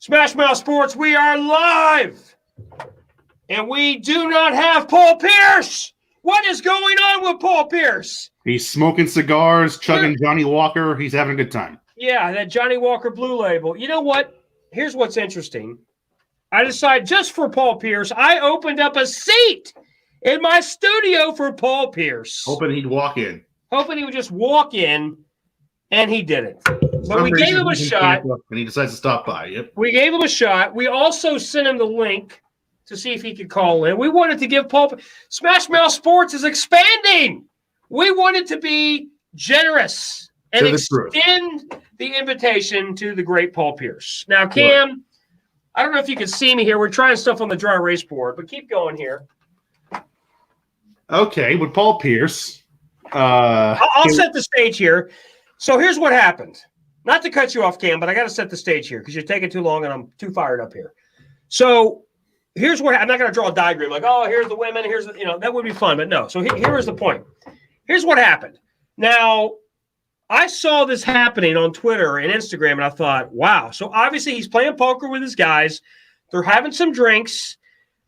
Smash Mouth Sports, we are live. And we do not have Paul Pierce. What is going on with Paul Pierce? He's smoking cigars, chugging Johnny Walker. He's having a good time. Yeah, that Johnny Walker Blue Label. You know what? Here's what's interesting. I decided just for Paul Pierce, I opened up a seat in my studio for Paul Pierce. Hoping he'd walk in. Hoping he would just walk in, and he didn't. But we gave him a shot. And he decides to stop by. Yep. We gave him a shot. We also sent him the link to see if he could call in. We wanted to give Paul – Smash Mouth Sports is expanding. We wanted to be generous and extend the invitation to the great Paul Pierce. Now, Cam, I don't know if you can see me here. We're trying stuff on the dry erase board, but keep going here. Okay, with Paul Pierce. I'll set the stage here. So here's what happened. Not to cut you off, Cam, but I got to set the stage here because you're taking too long and I'm too fired up here. So here's what I'm not going to draw a diagram like, oh, here's the women, here's the, that would be fun, but no. So here is the point. Here's what happened. Now, I saw this happening on Twitter and Instagram, and I thought, wow. So obviously he's playing poker with his guys. They're having some drinks.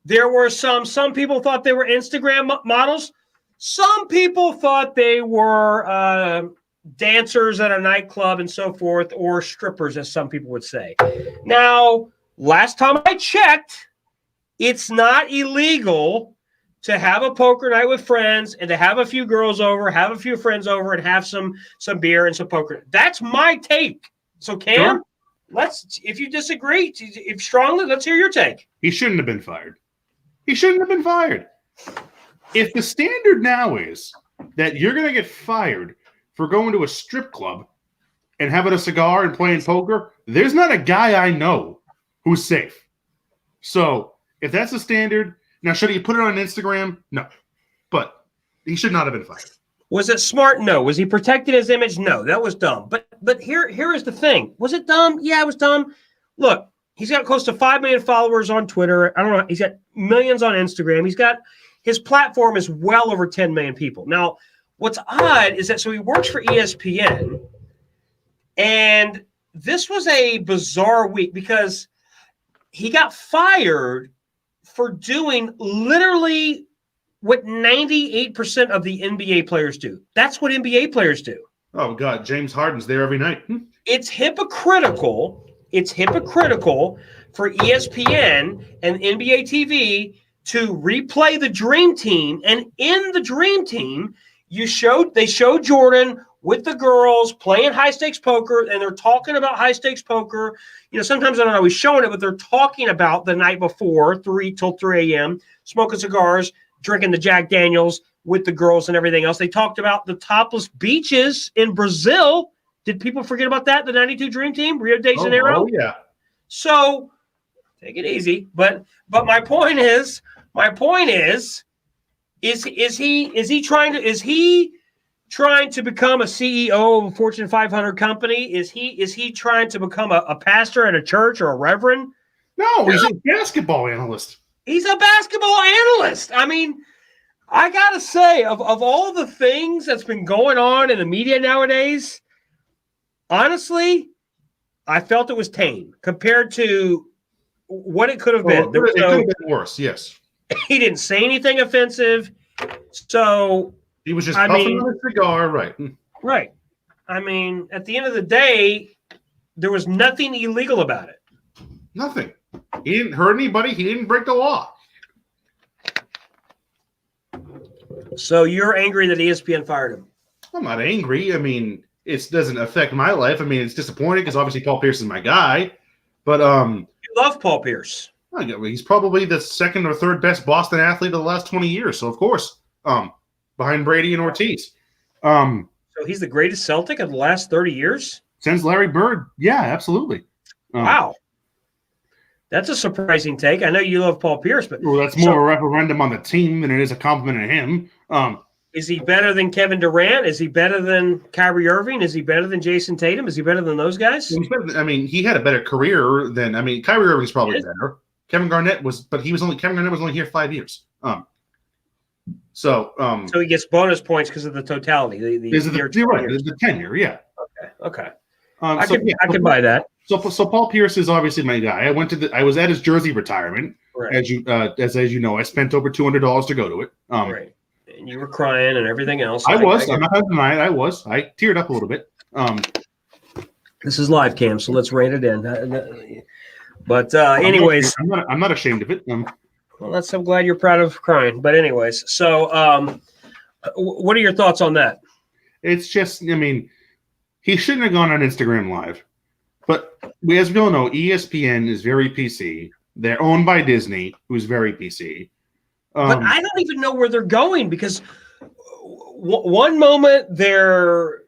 There were some people thought they were Instagram models. Some people thought they were dancers at a nightclub and so forth, or strippers, as some people would say. Now, last time I checked, it's not illegal to have a poker night with friends and to have a few girls over, have a few friends over, and have some beer and some poker. That's my take. So, Cam, if you disagree, if strongly, let's hear your take. He shouldn't have been fired. He shouldn't have been fired. If the standard now is that you're going to get fired for going to a strip club and having a cigar and playing poker, there's not a guy I know who's safe. So if that's the standard, now should he put it on Instagram? No. But he should not have been fired. Was it smart? No. Was he protecting his image? No. That was dumb. But here is the thing. Was it dumb? Yeah, it was dumb. Look, he's got close to 5 million followers on Twitter. I don't know. He's got millions on Instagram. His platform is well over 10 million people. Now, what's odd is that he works for ESPN, and this was a bizarre week because he got fired for doing literally what 98% of the NBA players do. That's what NBA players do. Oh, God. James Harden's there every night. It's hypocritical. It's hypocritical for ESPN and NBA TV to replay the Dream Team. And in the Dream Team, they showed Jordan with the girls playing high-stakes poker, and they're talking about high-stakes poker. Sometimes they're not always showing it, but they're talking about the night before, 3 till 3 a.m., smoking cigars, drinking the Jack Daniels with the girls and everything else. They talked about the topless beaches in Brazil. Did people forget about that? The 92 Dream Team, Rio de Janeiro? Oh, yeah. So take it easy. But my point is he trying to become a CEO of a Fortune 500 company? Is he trying to become a pastor at a church or a reverend? No, he's a basketball analyst. He's a basketball analyst. I mean, I got to say, of all the things that's been going on in the media nowadays, honestly, I felt it was tame compared to what it could have been. It could have been worse, yes. He didn't say anything offensive. So he was just puffing on a cigar, right? Right. I mean, at the end of the day, there was nothing illegal about it. Nothing. He didn't hurt anybody. He didn't break the law. So you're angry that ESPN fired him? I'm not angry. I mean, it doesn't affect my life. I mean, it's disappointing because obviously Paul Pierce is my guy. But you love Paul Pierce. He's probably the second or third best Boston athlete of the last 20 years. So of course, behind Brady and Ortiz. So he's the greatest Celtic of the last 30 years? Since Larry Bird. Yeah, absolutely. Wow. That's a surprising take. I know you love Paul Pierce, but that's more a referendum on the team than it is a compliment to him. Is he better than Kevin Durant? Is he better than Kyrie Irving? Is he better than Jason Tatum? Is he better than those guys? He had a better career than Kyrie Irving's probably better. Kevin Garnett was only here 5 years. So he gets bonus points because of the totality. The tenure, yeah. Okay. I can buy that. So Paul Pierce is obviously my guy. I was at his jersey retirement. Right. As you know, I spent over $200 to go to it. Right. And you were crying and everything else. I'm not going to deny it. I teared up a little bit. This is live cam, so let's rein it in. But anyways, I'm not ashamed of it. Well, I'm glad you're proud of crying. But anyways, so what are your thoughts on that? It's just, I mean, he shouldn't have gone on Instagram Live. But as we all know, ESPN is very PC. They're owned by Disney, who's very PC. But I don't even know where they're going because one moment they're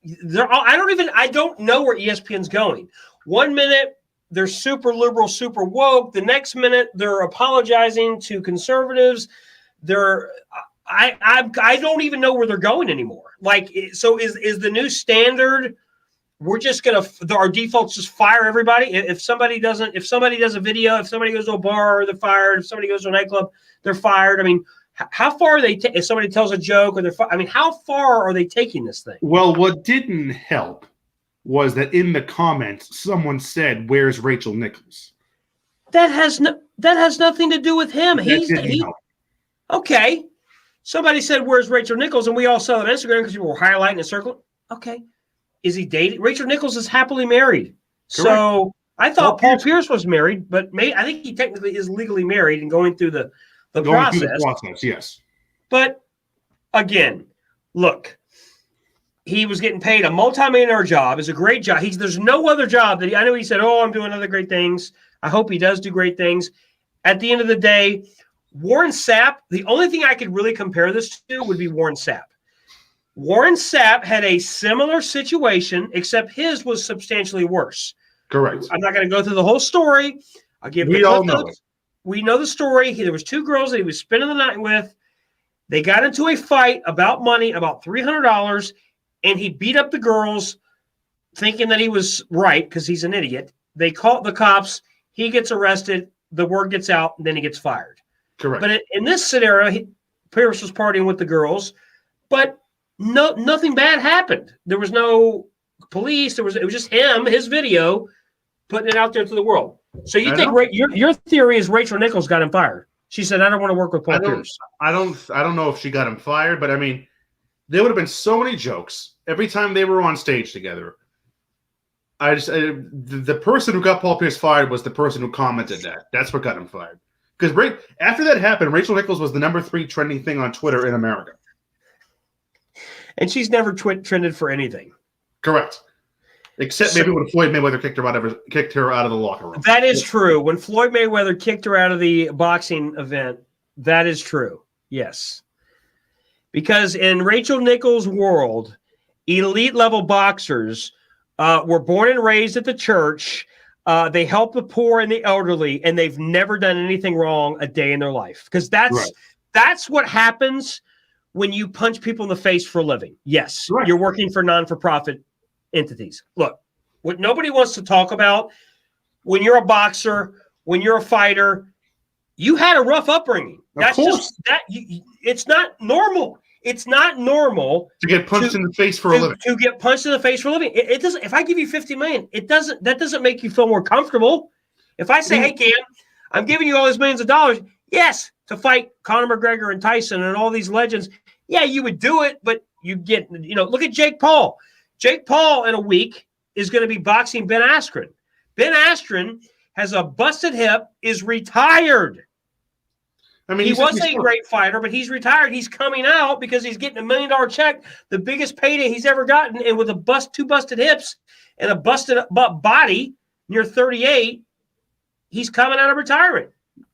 I don't know where ESPN's going. 1 minute they're super liberal, super woke. The next minute they're apologizing to conservatives. I don't even know where they're going anymore. Like, so is the new standard? We're just our default's just fire everybody. If somebody does a video, if somebody goes to a bar, they're fired. If somebody goes to a nightclub, they're fired. I mean, how far are they? If somebody tells a joke, or I mean, how far are they taking this thing? Well, what didn't help was that in the comments, someone said, "Where's Rachel Nichols?" That has nothing to do with him. Okay. Somebody said, "Where's Rachel Nichols?" And we all saw it on Instagram because people were highlighting and circling. Okay. Is he dating? Rachel Nichols is happily married. Correct. So I thought Paul Pierce was married, but I think he technically is legally married and going through the process. Yes. But again, look, he was getting paid a multi-millionaire job. It's a great job. There's no other job I know he said, "Oh, I'm doing other great things." I hope he does do great things. At the end of the day, Warren Sapp, the only thing I could really compare this to would be Warren Sapp. Warren Sapp had a similar situation, except his was substantially worse. Correct. I'm not going to go through the whole story. I'll give we all know it. We know the story. There was 2 girls that he was spending the night with. They got into a fight about money, about $300, and he beat up the girls thinking that he was right because he's an idiot. They called the cops. He gets arrested. The word gets out, and then he gets fired. Correct. But in this scenario, Pierce was partying with the girls, but nothing bad happened. There was no police. It was just him, his video, putting it out there to the world. So you think your theory is Rachel Nichols got him fired? She said, "I don't want to work with Paul Pierce." I don't know if she got him fired, but I mean, there would have been so many jokes every time they were on stage together. The person who got Paul Pierce fired was the person who commented that. That's what got him fired. Because after that happened, Rachel Nichols was the number 3 trending thing on Twitter in America. And she's never trended for anything. Correct. Except maybe when Floyd Mayweather kicked her out of the locker room. That is true. When Floyd Mayweather kicked her out of the boxing event, that is true. Yes. Because in Rachel Nichols' world, elite level boxers were born and raised at the church. They help the poor and the elderly, and they've never done anything wrong a day in their life. Because that's what happens when you punch people in the face for a living. Yes, You're working for non-for-profit entities. Look, what nobody wants to talk about, when you're a boxer, when you're a fighter, you had a rough upbringing. That's just that. It's not normal. It's not normal to get punched in the face for a living. To get punched in the face for a living. It doesn't. If I give you $50 million, that doesn't make you feel more comfortable. If I say, "Hey, Cam, I'm giving you all these millions of dollars," yes, to fight Conor McGregor and Tyson and all these legends, yeah, you would do it. But you get, look at Jake Paul. Jake Paul in a week is going to be boxing Ben Askren. Ben Askren has a busted hip, is retired. I mean, he was a great fighter, but he's retired. He's coming out because he's getting $1 million check, the biggest payday he's ever gotten, and with two busted hips and a busted body near 38, he's coming out of retirement.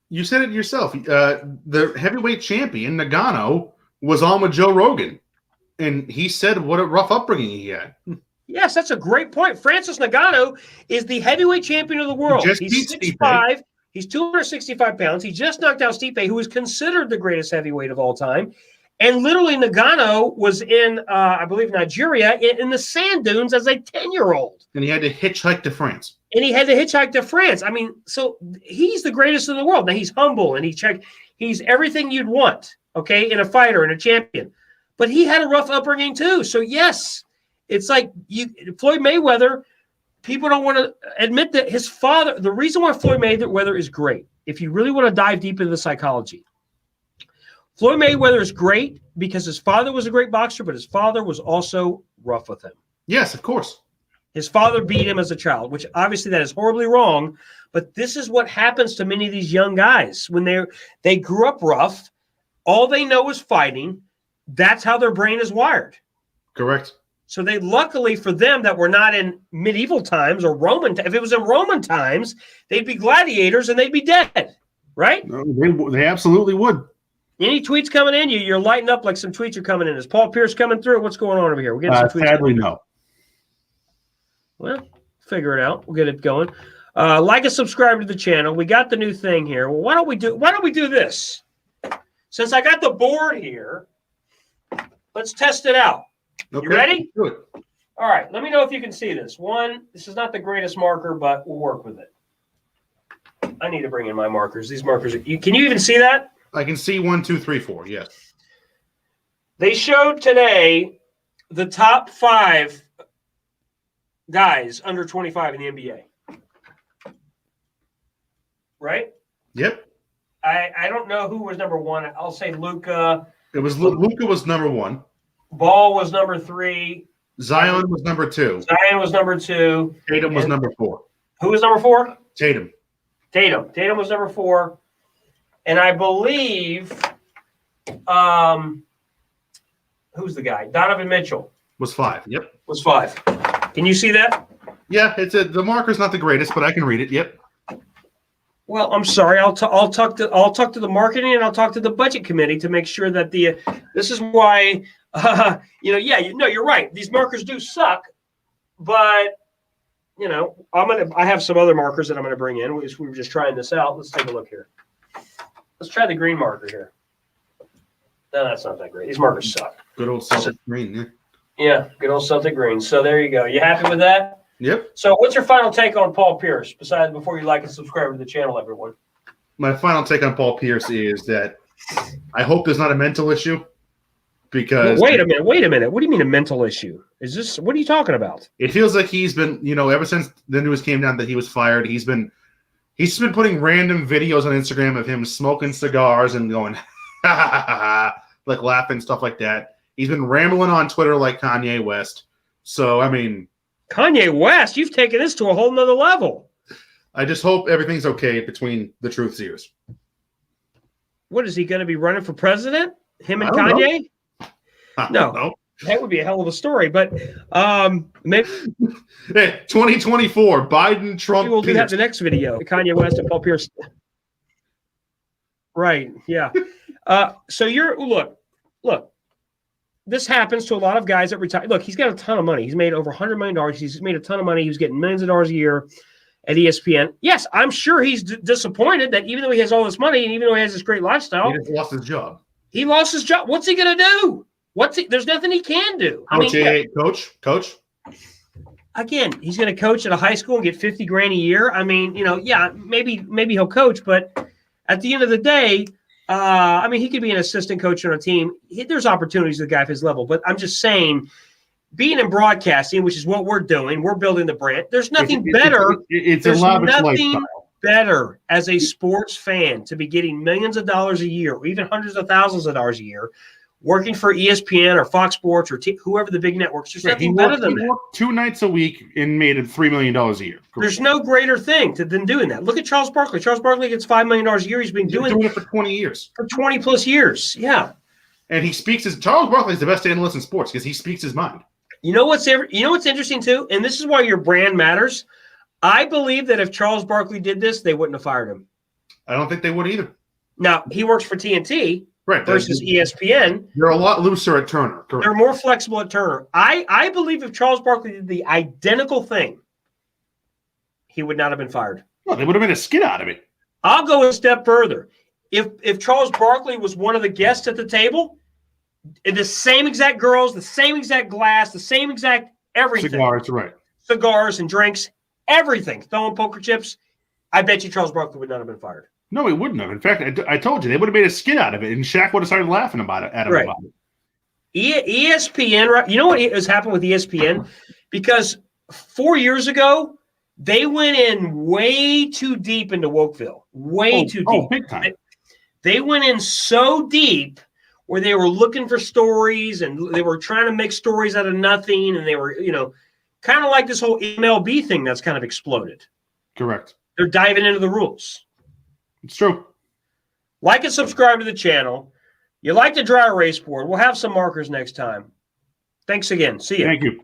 You said it yourself. The heavyweight champion, Nagano, was on with Joe Rogan, and he said what a rough upbringing he had. Yes, that's a great point. Francis Ngannou is the heavyweight champion of the world. He's 6'5". He's 265 pounds. He just knocked out Stipe, who is considered the greatest heavyweight of all time. And literally, Ngannou was in, I believe, Nigeria in the sand dunes as a 10-year-old. And he had to hitchhike to France. I mean, so he's the greatest in the world. Now, he's humble, and he's everything you'd want, okay, in a fighter and a champion. But he had a rough upbringing, too. So, yes, it's like Floyd Mayweather people don't want to admit that his father, the reason why Floyd Mayweather is great, if you really want to dive deep into the psychology, Floyd Mayweather is great because his father was a great boxer, but his father was also rough with him. Yes, of course. His father beat him as a child, which obviously that is horribly wrong. But this is what happens to many of these young guys when they grew up rough. All they know is fighting. That's how their brain is wired. Correct. So they, luckily for them, that we're not in medieval times or Roman. If it was in Roman times, they'd be gladiators and they'd be dead, right? No, they absolutely would. Any tweets coming in? You're lighting up like some tweets are coming in. Is Paul Pierce coming through? What's going on over here? We're getting some tweets. Sadly, no. Well, figure it out. We'll get it going. Like and subscribe to the channel. We got the new thing here. Well, why don't we do this? Since I got the board here, let's test it out. Okay. You ready? Do it. All right. Let me know if you can see this. This is not the greatest marker, but we'll work with it. I need to bring in my markers. These markers can you even see that? I can see 1, 2, 3, 4. Yes. They showed today the top 5 guys under 25 in the NBA. Right? Yep. I don't know who was number 1. I'll say Luka. It was Luka was number 1. Ball was number 3. Zion was number 2. Zion was number 2. Tatum was number 4. Who was number 4? Tatum. Tatum was number 4. And I believe, who's the guy? Donovan Mitchell Was 5. Yep. was 5. Can you see that? Yeah, the marker's not the greatest, but I can read it. Yep. Well, I'm sorry. I'll talk to the marketing and I'll talk to the budget committee to make sure that this is why you're right. These markers do suck, but I have some other markers that I'm gonna bring in. We were just trying this out. Let's take a look here. Let's try the green marker here. No, that's not that great. These markers suck. Good old Celtic green. Yeah. Yeah, good old Celtic green. So there you go. You happy with that? Yep. So what's your final take on Paul Pierce? Before you like and subscribe to the channel, everyone. My final take on Paul Pierce is that I hope there's not a mental issue because Wait a minute. What do you mean a mental issue? What are you talking about? it feels like he's been, ever since the news came down that he was fired, he's been putting random videos on Instagram of him smoking cigars and going, ha ha ha ha, like laughing, stuff like that. He's been rambling on Twitter like Kanye West. So, I mean, Kanye West, you've taken this to a whole nother level. I just hope everything's okay between the truth's ears. What is he going to be running for president? Him and I don't Kanye? know. No. That would be a hell of a story, but maybe Hey, 2024, Biden, Trump. we'll do that in the next video. Kanye West and Paul Pierce. Right, yeah. So look. This happens to a lot of guys that retire. Look, he's got a ton of money. He's made over $100 million. He's made a ton of money. He was getting millions of dollars a year at ESPN. Yes, I'm sure he's disappointed that even though he has all this money and even though he has this great lifestyle, He just lost his job. he lost his job. What's he going to do? There's nothing he can do. Coach. Again, he's going to coach at a high school and get $50,000 a year. I mean, maybe he'll coach, but at the end of the day, he could be an assistant coach on a team. There's opportunities with a guy of his level, but I'm just saying, being in broadcasting, which is what we're doing, we're building the brand. There's nothing better. It's There's a lavish nothing lifestyle. better as a sports fan to be getting millions of dollars a year, or even hundreds of thousands of dollars a year, working for ESPN or Fox Sports or whoever the big networks. There's nothing better than that. He worked 2 nights a week and made $3 million a year. There's no greater thing than doing that. Look at Charles Barkley. Charles Barkley gets $5 million a year. He's been doing it for 20 years. For 20 plus years. Yeah. And Charles Barkley is the best analyst in sports because he speaks his mind. You know what's interesting too? And this is why your brand matters. I believe that if Charles Barkley did this, they wouldn't have fired him. I don't think they would either. Now, he works for TNT. Right, versus ESPN. They're a lot looser at Turner. Correct. They're more flexible at Turner. I believe if Charles Barkley did the identical thing, he would not have been fired. Well, they would have made a skit out of it. I'll go a step further. If Charles Barkley was one of the guests at the table, the same exact girls, the same exact glass, the same exact everything. Cigars, right. Cigars and drinks, everything. Throwing poker chips. I bet you Charles Barkley would not have been fired. No, he wouldn't have. In fact, I told you, they would have made a skit out of it, and Shaq would have started laughing about it at him about it. ESPN, right? You know what has happened with ESPN? Because 4 years ago, they went in way too deep into Wokeville. Way too deep. Oh, big time. They went in so deep where they were looking for stories and they were trying to make stories out of nothing. And they were, kind of like this whole MLB thing that's kind of exploded. Correct. They're diving into the rules. It's true. Like and subscribe to the channel. You like the dry erase board. We'll have some markers next time. Thanks again. See you. Thank you.